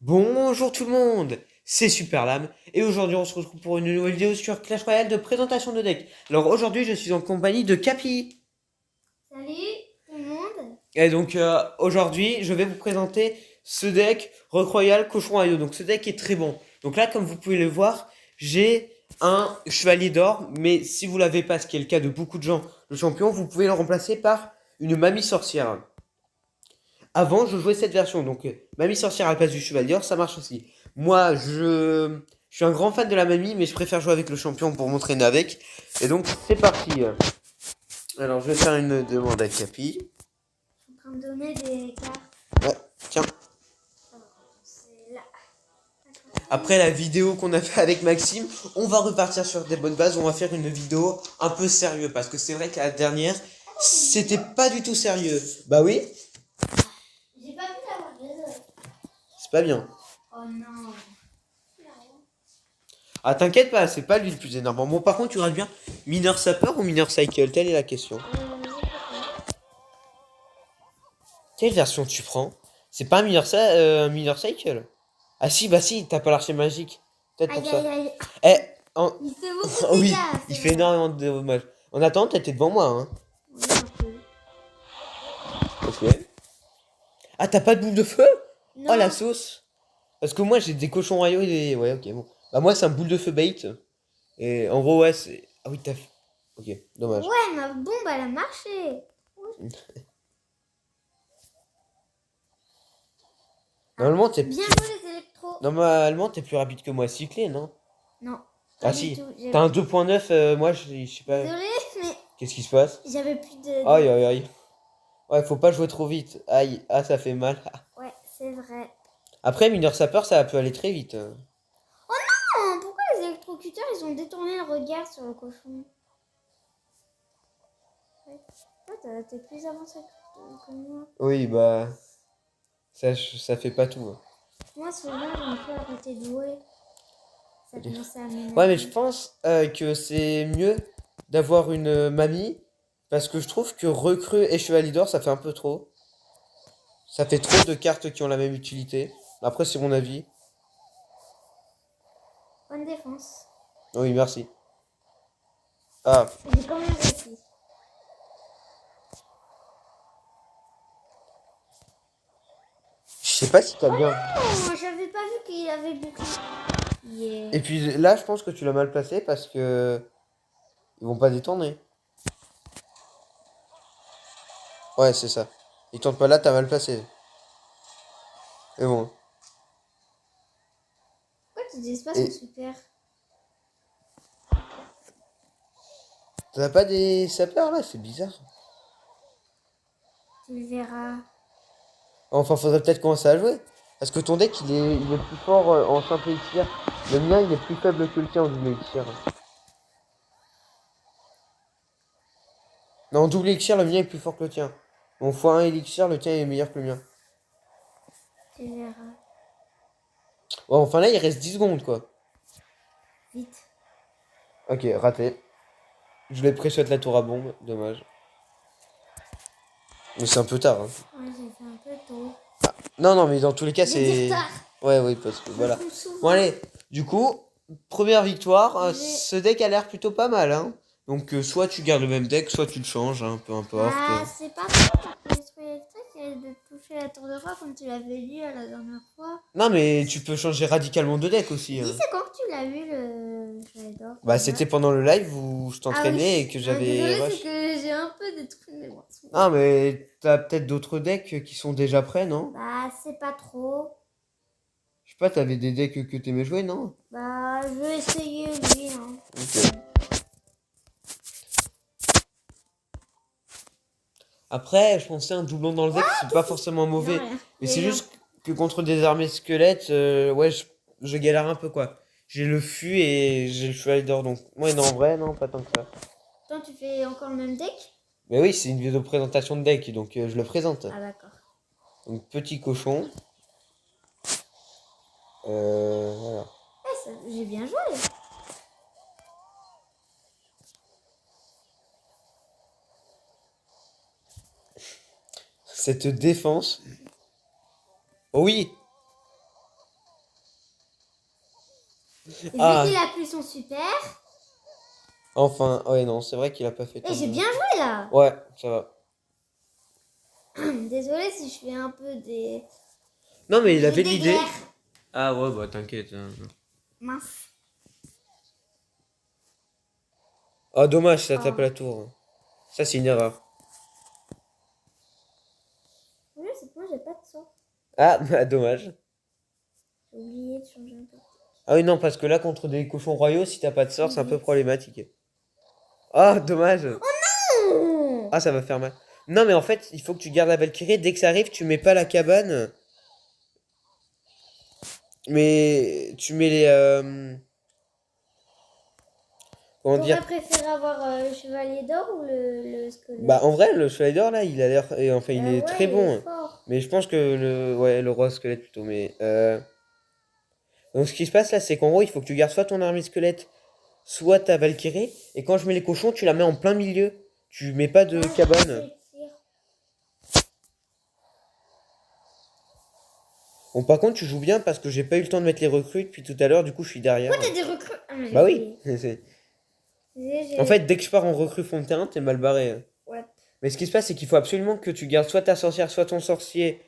Bonjour tout le monde, c'est Superlam et aujourd'hui on se retrouve pour une nouvelle vidéo sur Clash Royale de présentation de deck. Alors aujourd'hui je suis en compagnie de Capi. Salut tout le monde. Et donc aujourd'hui je vais vous présenter ce deck Rock Royal Cochon Ayo. Donc ce deck est très bon. Donc là comme vous pouvez le voir, j'ai un Chevalier d'Or, mais si vous l'avez pas, ce qui est le cas de beaucoup de gens, le champion, vous pouvez le remplacer par une Mamie Sorcière. Avant, je jouais cette version, donc Mamie Sorcière à la place du Chevalier, ça marche aussi. Moi, je suis un grand fan de la Mamie, mais je préfère jouer avec le champion pour m'entraîner avec. Et donc, c'est parti. Alors, je vais faire une demande à Capi. Je suis en train de donner des cartes. Ouais, tiens. C'est là. Après la vidéo qu'on a fait avec Maxime, on va repartir sur des bonnes bases. On va faire une vidéo un peu sérieux, parce que c'est vrai que la dernière, c'était pas du tout sérieux. Bah oui, J'ai pas pu l'avoir, désolé. c'est pas bien. Oh non. Ah, t'inquiète pas, c'est pas lui le plus énorme. Bon, par contre, tu regardes bien Mineur Sapeur ou Mineur Cycle, telle est la question. Quelle version tu prends? C'est pas un un Mineur Cycle? Ah si, bah si, t'as pas l'archer magique. Peut-être pour Aïe ça. aïe aïe. Eh, Il fait beaucoup de oui, dégâts. il c'est fait vrai. énormément de dommages. En attendant, t'étais devant moi, hein. Oui, un peu. Ok. Ah, t'as pas de boule de feu? Oh, Non. la sauce. Parce que moi, j'ai des cochons royaux et des... Ouais, ok, bon. Bah moi, c'est un boule de feu bait. Et en gros, ouais, c'est... Ah oui, t'as... Ok, dommage. Ouais, ma bombe elle a marché. Normalement, t'es... Bien joué les électros. Normalement, t'es plus rapide que moi. Cyclé, non? Non. Pas Ah du si. tout. T'as un 2.9, moi, je sais pas... Désolée, mais Qu'est-ce qui se passe? j'avais plus de. Aïe, aïe, aïe. Ouais, faut pas jouer trop vite. Aïe, ah, ça fait mal. Ouais, c'est vrai. Après, mineur sapeur, ça peut aller très vite. Oh, pourquoi les électrocuteurs ils ont détourné le regard sur le cochon? Ouais, t'es plus avancé que moi. Oui, bah, ça fait pas tout, hein. Moi, souvent, j'ai un peu arrêté de jouer. Ça Ok. commençait à Ouais, mais je m'énerver. pense que c'est mieux d'avoir une mamie, parce que je trouve que recrue et chevalier d'or, ça fait un peu trop. Ça fait trop de cartes qui ont la même utilité. Après, c'est mon avis. Bonne défense. Oui, merci. Ah, J'ai quand même réussi. je sais pas si t'as bien. Oh, j'avais pas vu qu'il avait bouclé. Et Yeah. puis là, je pense que tu l'as mal placé parce que ils vont pas détourner. Ouais, c'est ça. Ils tournent pas là, t'as mal placé. Mais bon. Pourquoi tes espaces sont Et super? t'as pas des sapeurs là, c'est bizarre. Tu le verras. Enfin, faudrait peut-être commencer à jouer. Parce que ton deck, il est plus fort en simple élixir. Le mien, il est plus faible que le tien en double élixir. Non, en double élixir, le mien est plus fort que le tien. Bon, fois 1 élixir, le tien est meilleur que le mien. Tu verras. Bon, enfin là, il reste 10 secondes, quoi. Vite. Ok, raté. Je voulais pré-shot la tour à bombe, dommage. Mais c'est un peu tard, hein. Ouais, j'ai fait un peu tôt. Non, non, mais dans tous les cas, J'ai dit c'est... retard. Ouais, oui, parce que Je me voilà. trompe souvent. Bon, allez, du coup, première victoire. J'ai- Ce deck a l'air plutôt pas mal, hein. Donc, soit tu gardes le même deck, soit tu le changes, hein, peu importe. Ah, c'est pas ça. L'esprit électrique, c'est de toucher la tour de roi comme tu l'avais dit la dernière fois. Non, mais tu peux changer radicalement de deck aussi, hein. Dis, c'est quand que tu l'as eu le j'adore. Bah, c'était pendant le live où je Ah oui. t'entraînais et que j'avais Désolée, rush. c'est que j'ai un peu des trucs de mémoire. Non, mais t'as peut-être d'autres decks qui sont déjà prêts, non? Bah, c'est pas trop. Je sais pas, t'avais des decks que t'aimais jouer, non? Bah, je vais essayer lui. Hein. Ok. Après, je pensais un doublon dans le deck, c'est pas forcément Non, mauvais. rien. Mais J'ai c'est rien. juste que contre des armées squelettes, ouais, je galère un peu, quoi. J'ai le fût et j'ai le cheval d'or, donc... Ouais, non, en vrai, non, pas tant que ça. Toi, tu fais encore le même deck? Mais oui, c'est une vidéo de présentation de deck, donc je le présente. Ah, d'accord. Donc, petit cochon. Voilà. J'ai bien joué. Cette défense. Oh oui. Et vu Ah, qu'il a plus son super. enfin. Ouais, non, c'est vrai qu'il a pas fait Et tant j'ai de... bien joué là. Ouais, ça va. Désolée si je fais un peu des. Non, mais il J'ai avait des l'idée. guerres. Ah ouais, bah t'inquiète. Hein. Mince. Ah, dommage, ça tape Oh. la tour. Ça, c'est une erreur. Oui, c'est que moi j'ai pas de sang. Ah, bah dommage. J'ai oublié de changer un peu. Ah oui, non, parce que là, contre des cochons royaux, si t'as pas de sort, c'est un peu Vite. problématique. Ah, dommage. Oh. Ah, ça va faire mal. Non, mais en fait, il faut que tu gardes la Valkyrie. Dès que ça arrive, tu mets pas la cabane. Mais tu mets les... comment dire? T'aurais préféré avoir le chevalier d'or ou le squelette? Bah, en vrai, le Chevalier d'Or, là, il a l'air... Enfin, il Ah est ouais, très il est bon. fort. Mais je pense que le... Ouais, le roi squelette, plutôt. Mais... Donc, ce qui se passe, là, c'est qu'en gros, il faut que tu gardes soit ton armée squelette, soit ta Valkyrie. Et quand je mets les cochons, tu la mets en plein milieu. Tu mets pas de Ah, cabane. c'est tir. Bon, par contre, tu joues bien parce que j'ai pas eu le temps de mettre les recrues depuis tout à l'heure. Du coup, je suis derrière. Pourquoi t'as des recrues? Ah, mais j'ai Bah oui. oublié. Désolée, En fait, dès que je pars en recrue fond de terrain, t'es mal barré. Ouais. Mais ce qui se passe, c'est qu'il faut absolument que tu gardes soit ta sorcière, soit ton sorcier,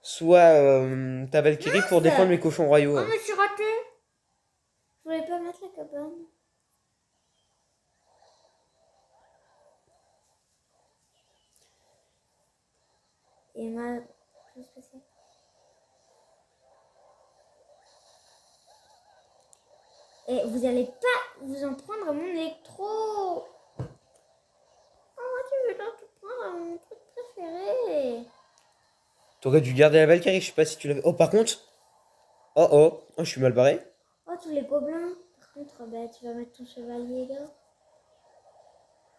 soit ta Valkyrie pour défendre les cochons royaux. Oh, Hein. mais je suis raté. Je voulais pas mettre la cabane. Et ma... Qu'est-ce que c'est? Et vous allez pas vous en prendre à mon électro. Oh, tu veux pas tout prendre à mon truc préféré. T'aurais dû garder la Valkyrie, je sais pas si tu l'avais. Oh, par contre. Oh oh, oh, je suis mal barré. Oh, tous les gobelins. Par contre, bah, tu vas mettre ton chevalier là.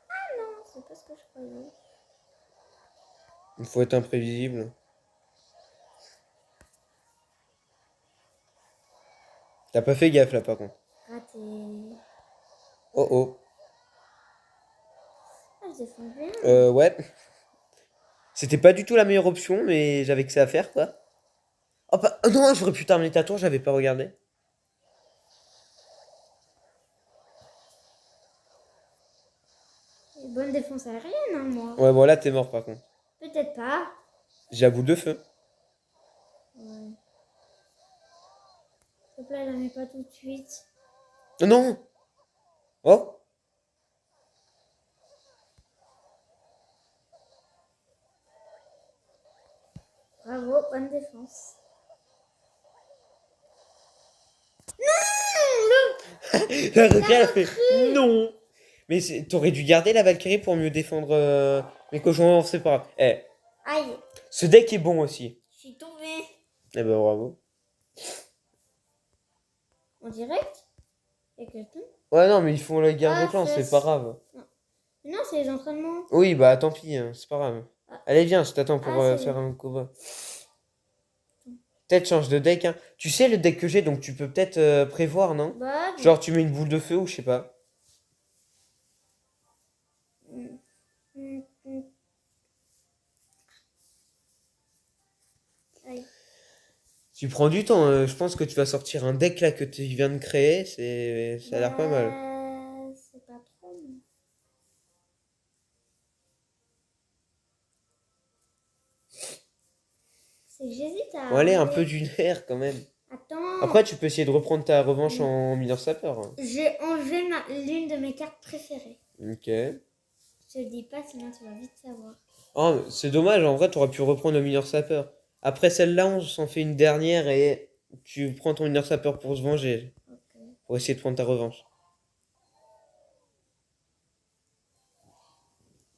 Ah non, c'est pas ce que je croyais. Il faut être imprévisible. T'as pas fait gaffe là, par contre. Raté. Oh oh. Ah, je défends bien. Ouais. C'était pas du tout la meilleure option, mais j'avais que ça à faire, quoi. Oh, oh non, j'aurais pu terminer ta tour, j'avais pas regardé. Bonne défense aérienne, hein, moi. Ouais, bon, là, t'es mort, par contre. Peut-être pas. J'ai à bout de feu. Ouais. S'il te plaît, la mets pas tout de suite. Oh non. Oh. Bravo, bonne défense. La recrue, elle a fait non. Mais t'aurais dû garder la Valkyrie pour mieux défendre les cochons, c'est pas grave. Eh, Aïe, ce deck est bon aussi. je suis tombée. Eh ben bravo. En direct? Il y a quelqu'un? Ouais, non, mais ils font la guerre de Ah, clans, c'est fesse. pas grave. Non, c'est les entraînements. Oui, bah tant pis, hein, c'est pas grave. Ah. Allez, viens, je t'attends pour Ah, c'est- faire un combat. Peut-être change de deck, hein. Tu sais le deck que j'ai, donc tu peux peut-être prévoir, non? Bah, Genre, tu mets une boule de feu ou je sais pas. mm, mm, mm. Aïe. Tu prends du temps, je pense que tu vas sortir un deck là que tu viens de créer, ça a l'air pas mal. Bah, c'est pas trop. C'est que j'hésite à Bon, allez, un peu enlever. d'une ère quand même. Attends. Après, tu peux essayer de reprendre ta revanche en mineur sapeur. Hein. J'ai enlevé l'une de mes cartes préférées. Ok. Je te le dis pas, sinon tu vas vite savoir. Oh, c'est dommage, en vrai, t'aurais pu reprendre au mineur sapeur. Après celle-là, on s'en fait une dernière et tu prends ton mineur sapeur pour se venger. Ok. Pour essayer de prendre ta revanche.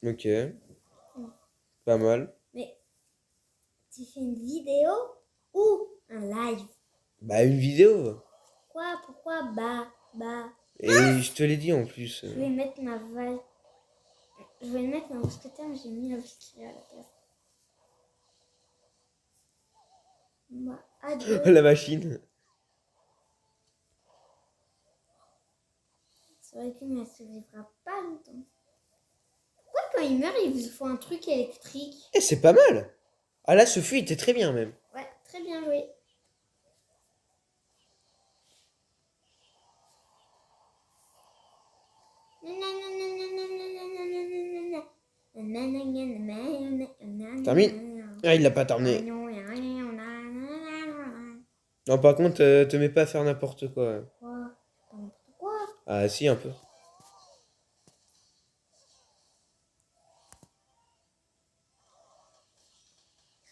Ok. Pas mal. Mais tu fais une vidéo ou un live? Bah, une vidéo. Quoi? Pourquoi? Bah. Et je te l'ai dit en plus. Je vais mettre ma val. Je vais mettre ma mousquetaire, mais j'ai mis la mousquetaire à la place. Bah, adieu. La machine. C'est vrai que mais elle survivra pas longtemps. Pourquoi quand il meurt, il vous faut un truc électrique? Eh, c'est pas mal. Ah là, ce fut, il était très bien même. Ouais, très bien joué. Termine. Ah, il l'a pas terminé. Non, par contre, te mets pas à faire n'importe quoi. Quoi? Pas n'importe quoi. Ah, si, un peu.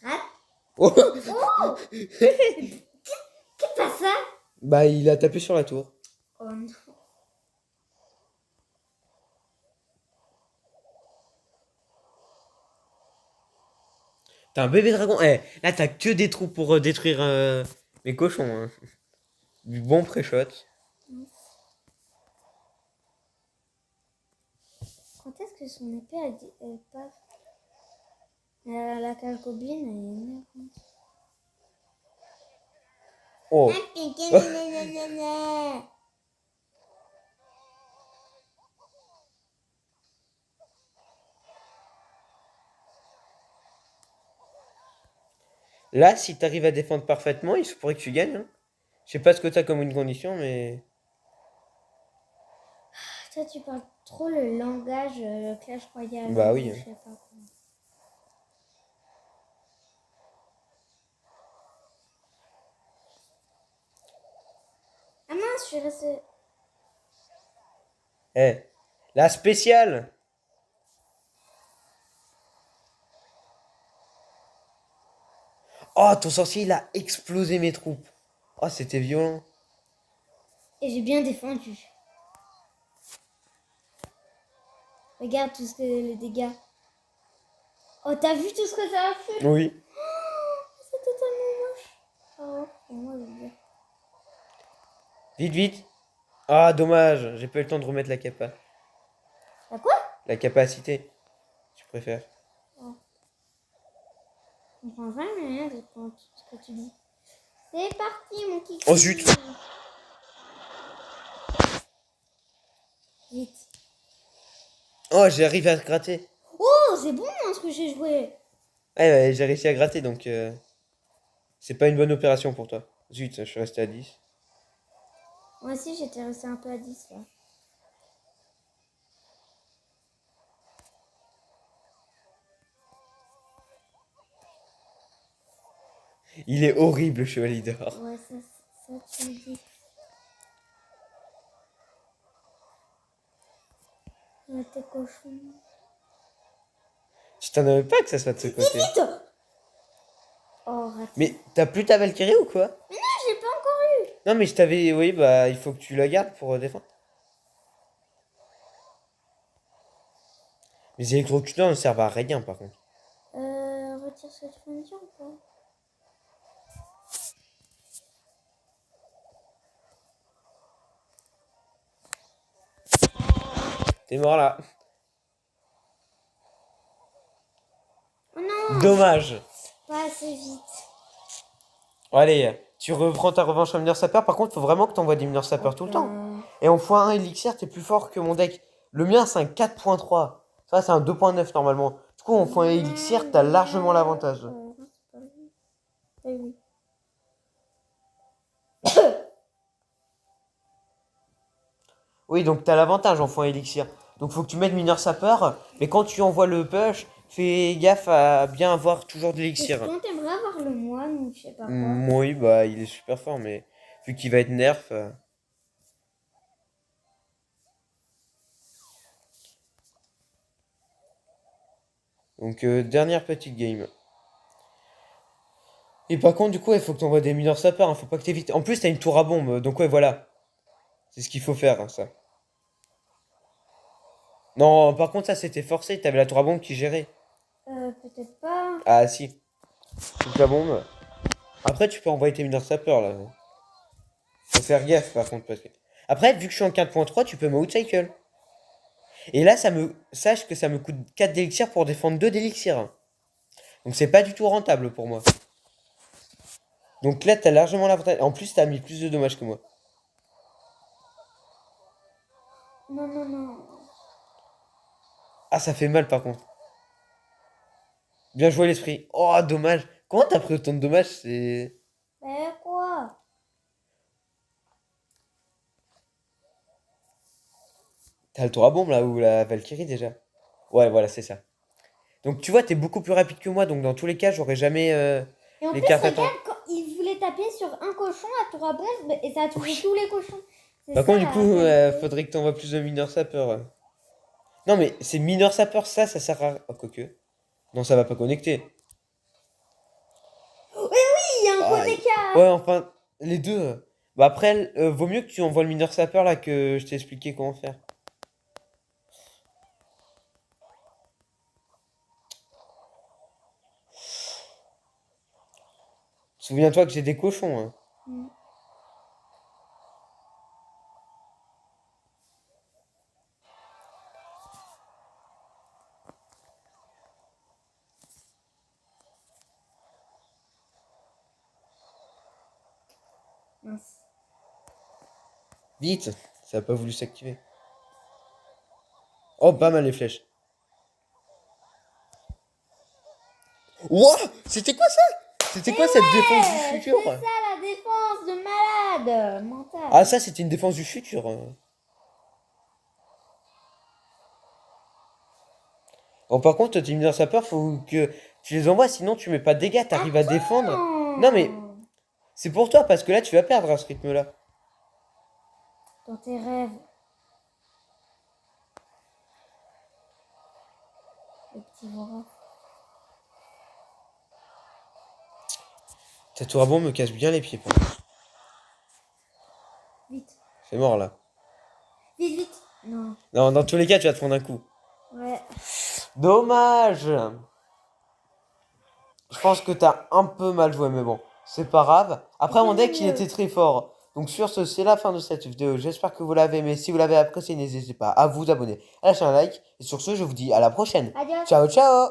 Rate. Oh Oh! Qu'est-ce pas ça? bah, il a tapé sur la tour. Oh non. T'as un bébé dragon. Eh, là, t'as que des trous pour détruire mes cochons. Hein. Du bon pré-shot. Quand est-ce que son épée a dit paf? La calcobine, elle est énervante. Oh. Là, si t'arrives à défendre parfaitement, il se pourrait que tu gagnes. Hein. Je sais pas ce que t'as comme une condition, mais. Toi, tu parles trop le langage Clash Royale. Bah oui. Je sais pas quoi. Ah mince, je suis restée. Eh, la spéciale. Oh, ton sorcier, il a explosé mes troupes. Oh, c'était violent. Et j'ai bien défendu. Regarde tout ce que les dégâts. Oh, t'as vu tout ce que ça a fait? Oui. C'est totalement moche. Oh, et moi, je veux dire. Vite, vite. Ah, dommage. J'ai pas eu le temps de remettre la capa. La quoi? La capacité. Tu préfères. Je comprends jamais rien de ce que tu dis. C'est parti, mon kiki. Oh, zut. Vite. Oh, j'ai arrivé à gratter. Oh, c'est bon hein, ce que j'ai joué. Ouais, j'ai réussi à gratter, donc c'est pas une bonne opération pour toi. Zut, je suis resté à 10. Moi aussi, j'étais resté un peu à 10 là. Il est horrible, le chevalier d'or. Ouais, ça tu me dis. Ouais, t'es cochon. Tu t'en avais pas que ça soit de ce côté. Vite! Oh, raté. Mais t'as plus ta Valkyrie ou quoi? Mais non, j'ai pas encore eu. Non, mais je t'avais. Oui, bah, il faut que tu la gardes pour défendre. Les électrocuteurs ne servent à rien, par contre. Retire ce que tu viens de dire ou pas? T'es mort là. Oh non! Dommage. Pas assez vite. Allez, tu reprends ta revanche en mineur sapeur. Par contre, faut vraiment que t'envoies des mineurs sapeurs tout le temps. Et en x1 élixir, t'es plus fort que mon deck. Le mien, c'est un 4.3. Ça, c'est un 2.9 normalement. Du coup, en x1 élixir, t'as largement l'avantage. Pas vu. Oui, donc t'as l'avantage en x1 élixir. Donc faut que tu mettes mineur sapeur. Mais quand tu envoies le push, fais gaffe à bien avoir toujours de Est-ce l'élixir. qu'on t'aimerait avoir le moine ou je sais pas quoi? Oui, bah, il est super fort, mais vu qu'il va être nerf. Donc, dernière petite game. Et par contre, du coup, il faut que tu envoies des mineurs sapeurs, hein, faut pas que t'évites. En plus, t'as une tour à bombe, donc ouais, voilà. C'est ce qu'il faut faire, hein, ça. Non, par contre, ça c'était forcé, t'avais la tour à bombe qui gérait. Peut-être pas. Ah, si. Toute la bombe. Après, tu peux envoyer tes mineurs sapeurs, là. Faut faire gaffe, par contre, parce que. Après, vu que je suis en 4.3, tu peux me outcycle. Et là, sache que ça me coûte 4 d'élixir pour défendre 2 d'élixir. Hein. Donc, c'est pas du tout rentable pour moi. Donc là, t'as largement l'avantage. En plus, t'as mis plus de dommages que moi. Non, non, non. Ah, ça fait mal par contre. Bien joué l'esprit. Oh, dommage. Comment t'as pris autant de dommages? C'est... Quoi? T'as le tour à bombe là ou la Valkyrie déjà? Ouais, voilà, c'est ça. Donc tu vois, t'es beaucoup plus rapide que moi, donc dans tous les cas, j'aurais jamais Et en les plus, cartes à regarde, temps. quand il voulait taper sur un cochon à tour à bombe, et ça a tué Oui. tous les cochons. C'est Par ça contre, du la coup, qualité. faudrait que t'envoies plus de mineurs sapeurs. Non, mais c'est mineurs sapeurs, ça sert à... Oh, quoique. Non, ça va pas connecter. Oui, oui, il y a un côté Aïe. cas. Ouais, enfin, les deux. Bah après, vaut mieux que tu envoies le mineur sapeur là que je t'ai expliqué comment faire. Souviens-toi que j'ai des cochons, hein. Hmm, mince. Vite, ça a pas voulu s'activer. Oh, pas mal les flèches. Ouah, c'était quoi ça? C'était quoi cette défense du futur? C'est ça la défense de malade Ah, mental. ça, c'était une défense du futur. Bon, par contre, tes mineurs sapeurs, faut que tu les envoies, sinon tu mets pas de dégâts, t'arrives à défendre. Non, mais Attends. c'est pour toi, parce que là, tu vas perdre à ce rythme-là. Dans tes rêves, le petit Vora. Ta tour à bombe me casse bien les pieds. Vite, C'est mort là. vite, vite. Non. Non, dans tous les cas, tu vas te prendre un coup. Ouais. Dommage. Je pense que t'as un peu mal joué, mais bon, c'est pas grave. Après, mon deck, il était très fort. Donc sur ce, c'est la fin de cette vidéo. J'espère que vous l'avez aimé. Si vous l'avez apprécié, n'hésitez pas à vous abonner, à lâcher un like. Et sur ce, je vous dis à la prochaine. Adios. Ciao, ciao.